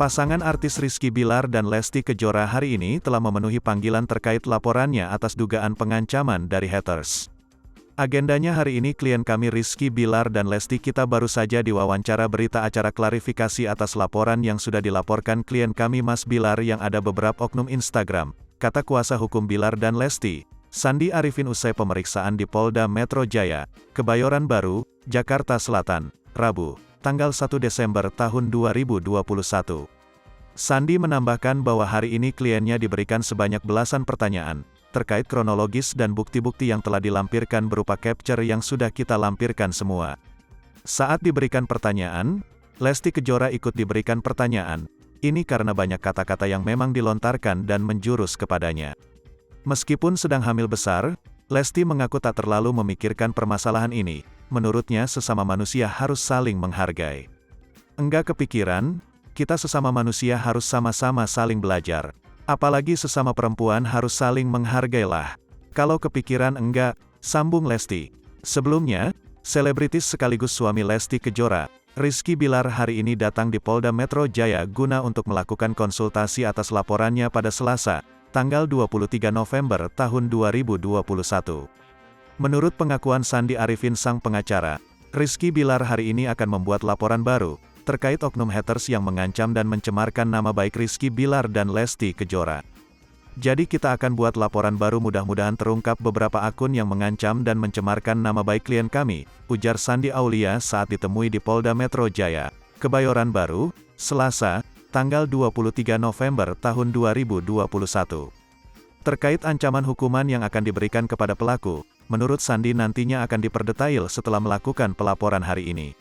Pasangan artis Rizky Bilar dan Lesti Kejora hari ini telah memenuhi panggilan terkait laporannya atas dugaan pengancaman dari haters. Agendanya hari ini klien kami Rizky Bilar dan Lesti kita baru saja diwawancara berita acara klarifikasi atas laporan yang sudah dilaporkan klien kami Mas Bilar yang ada beberapa oknum Instagram, kata kuasa hukum Bilar dan Lesti, Sandi Arifin usai pemeriksaan di Polda Metro Jaya, Kebayoran Baru, Jakarta Selatan, Rabu, tanggal 1 Desember tahun 2021. Sandi menambahkan bahwa hari ini kliennya diberikan sebanyak belasan pertanyaan, terkait kronologis dan bukti-bukti yang telah dilampirkan berupa capture yang sudah kita lampirkan semua. Saat diberikan pertanyaan, Lesti Kejora ikut diberikan pertanyaan, ini karena banyak kata-kata yang memang dilontarkan dan menjurus kepadanya. Meskipun sedang hamil besar, Lesti mengaku tak terlalu memikirkan permasalahan ini, menurutnya sesama manusia harus saling menghargai. Enggak kepikiran, kita sesama manusia harus sama-sama saling belajar. Apalagi sesama perempuan harus saling menghargailah. Kalau kepikiran enggak, sambung Lesti. Sebelumnya, selebritis sekaligus suami Lesti Kejora, Rizky Bilar hari ini datang di Polda Metro Jaya guna untuk melakukan konsultasi atas laporannya pada Selasa, tanggal 23 November tahun 2021. Menurut pengakuan Sandi Arifin sang pengacara, Rizky Bilar hari ini akan membuat laporan baru, terkait oknum haters yang mengancam dan mencemarkan nama baik Rizky Bilar dan Lesti Kejora. Jadi kita akan buat laporan baru mudah-mudahan terungkap beberapa akun yang mengancam dan mencemarkan nama baik klien kami, ujar Sandi Aulia saat ditemui di Polda Metro Jaya, Kebayoran Baru, Selasa, tanggal 23 November tahun 2021. Terkait ancaman hukuman yang akan diberikan kepada pelaku, menurut Sandi nantinya akan diperdetail setelah melakukan pelaporan hari ini.